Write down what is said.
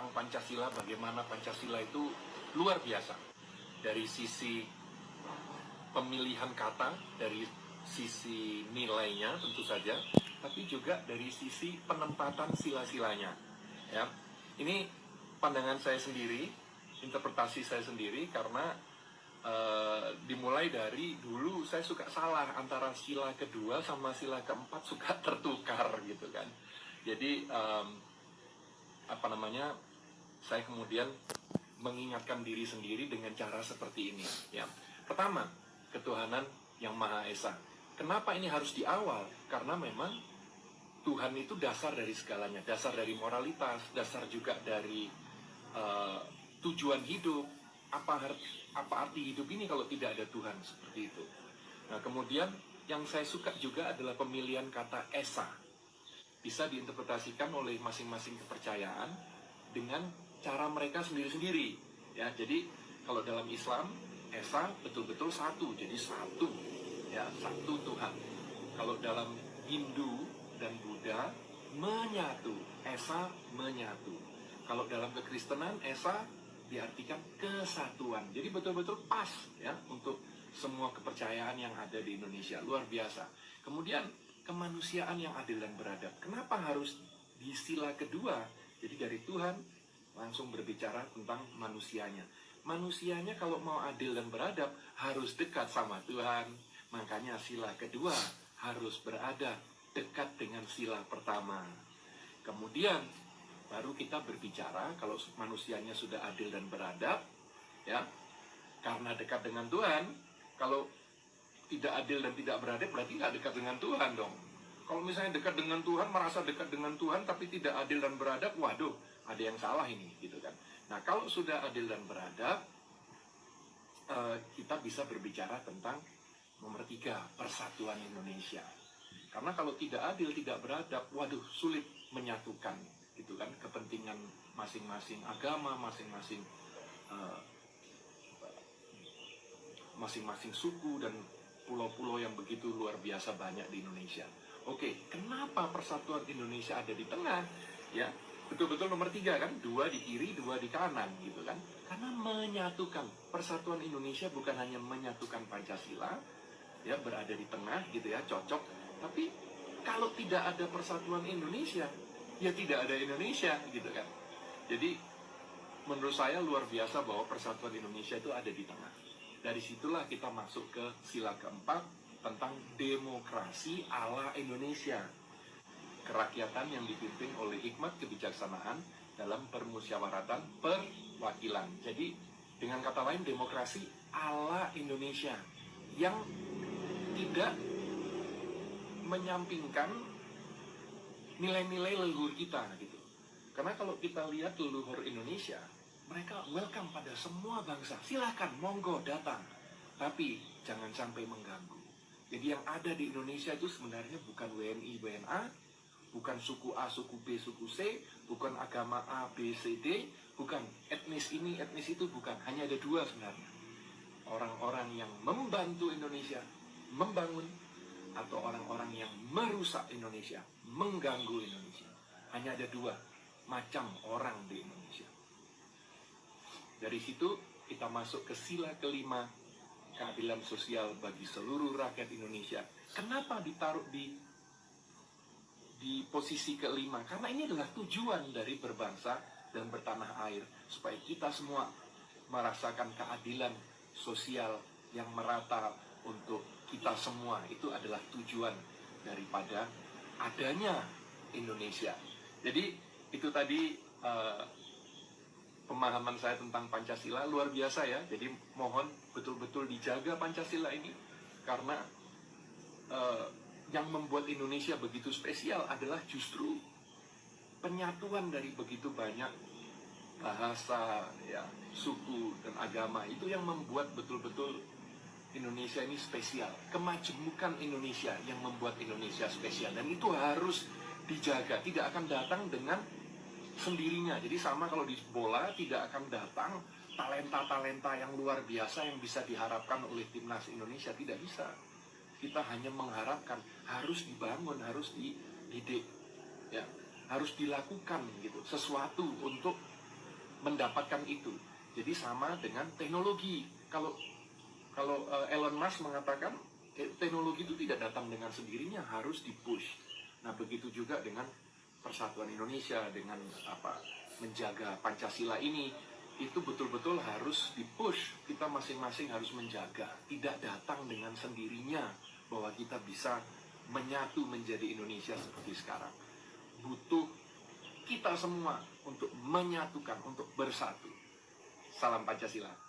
tentang Pancasila, bagaimana Pancasila itu luar biasa. Dari sisi pemilihan kata, dari sisi nilainya tentu saja, tapi juga dari sisi penempatan sila-silanya. Ya, ini pandangan saya sendiri, interpretasi saya sendiri, karena dimulai dari dulu saya suka salah antara sila kedua sama sila keempat, suka tertukar gitu kan. Jadi saya kemudian mengingatkan diri sendiri dengan cara seperti ini. Ya, pertama, ketuhanan yang Maha Esa. Kenapa ini harus di awal? Karena memang Tuhan itu dasar dari segalanya, dasar dari moralitas, dasar juga dari tujuan hidup. Apa arti hidup ini kalau tidak ada Tuhan, seperti itu. Nah, kemudian yang saya suka juga adalah pemilihan kata Esa. Bisa diinterpretasikan oleh masing-masing kepercayaan dengan cara mereka sendiri-sendiri. Ya, jadi kalau dalam Islam, Esa betul-betul satu, jadi satu, ya, satu Tuhan. Kalau dalam Hindu dan Buddha, menyatu, Esa menyatu. Kalau dalam kekristenan, Esa diartikan kesatuan. Jadi betul-betul pas ya untuk semua kepercayaan yang ada di Indonesia. Luar biasa. Kemudian kemanusiaan yang adil dan beradab. Kenapa harus di sila kedua? Jadi dari Tuhan langsung berbicara tentang manusianya. Manusianya kalau mau adil dan beradab harus dekat sama Tuhan. Makanya sila kedua harus berada dekat dengan sila pertama. Kemudian baru kita berbicara kalau manusianya sudah adil dan beradab, ya, karena dekat dengan Tuhan. Kalau tidak adil dan tidak beradab, berarti nggak dekat dengan Tuhan dong. Kalau misalnya dekat dengan Tuhan, merasa dekat dengan Tuhan, tapi tidak adil dan beradab, waduh, ada yang salah ini, gitu kan. Nah, kalau sudah adil dan beradab, kita bisa berbicara tentang nomor 3, persatuan Indonesia. Karena kalau tidak adil, tidak beradab, waduh, sulit menyatukan, gitu kan, kepentingan masing-masing agama, masing-masing suku dan pulau-pulau yang begitu luar biasa banyak di Indonesia. Oke, kenapa persatuan Indonesia ada di tengah? Ya, betul-betul nomor 3 kan, 2 di kiri, 2 di kanan, gitu kan. Karena menyatukan, persatuan Indonesia bukan hanya menyatukan Pancasila, ya, berada di tengah, gitu ya, cocok. Tapi kalau tidak ada persatuan Indonesia, ya tidak ada Indonesia, gitu kan. Jadi menurut saya luar biasa bahwa persatuan Indonesia itu ada di tengah. Dari situlah kita masuk ke sila keempat tentang demokrasi ala Indonesia. Kerakyatan yang dipimpin oleh hikmat kebijaksanaan dalam permusyawaratan perwakilan. Jadi dengan kata lain, demokrasi ala Indonesia yang tidak menyampingkan nilai-nilai leluhur kita, gitu. Karena kalau kita lihat leluhur Indonesia, mereka welcome pada semua bangsa. Silahkan, monggo datang. Tapi jangan sampai mengganggu. Jadi yang ada di Indonesia itu sebenarnya bukan WNI, WNA, bukan suku A, suku B, suku C, bukan agama A, B, C, D, bukan etnis ini, etnis itu, bukan. Hanya ada 2 sebenarnya. Orang-orang yang membantu Indonesia membangun, atau orang-orang yang merusak Indonesia, mengganggu Indonesia. Hanya ada 2 macam orang di Indonesia. Dari situ kita masuk ke sila kelima, keadilan sosial bagi seluruh rakyat Indonesia. Kenapa ditaruh di posisi kelima? Karena ini adalah tujuan dari berbangsa dan bertanah air, supaya kita semua merasakan keadilan sosial yang merata untuk kita semua. Itu adalah tujuan daripada adanya Indonesia. Jadi itu tadi pemahaman saya tentang Pancasila. Luar biasa ya. Jadi mohon betul-betul dijaga Pancasila ini, karena yang membuat Indonesia begitu spesial adalah justru penyatuan dari begitu banyak bahasa, ya, suku dan agama. Itu yang membuat betul-betul Indonesia ini spesial. Kemajemukan Indonesia yang membuat Indonesia spesial, dan itu harus dijaga. Tidak akan datang dengan sendirinya. Jadi sama kalau di bola, tidak akan datang talenta-talenta yang luar biasa yang bisa diharapkan oleh timnas Indonesia. Tidak bisa. Kita hanya mengharapkan, harus dibangun, harus dididik, ya, harus dilakukan gitu sesuatu untuk mendapatkan itu. Jadi sama dengan teknologi. Kalau Elon Musk mengatakan teknologi itu tidak datang dengan sendirinya, harus dipush. Nah, begitu juga dengan persatuan Indonesia, dengan menjaga Pancasila ini, itu betul-betul harus dipush. Kita masing-masing harus menjaga, tidak datang dengan sendirinya bahwa kita bisa menyatu menjadi Indonesia seperti sekarang. Butuh kita semua untuk menyatukan, untuk bersatu. Salam Pancasila.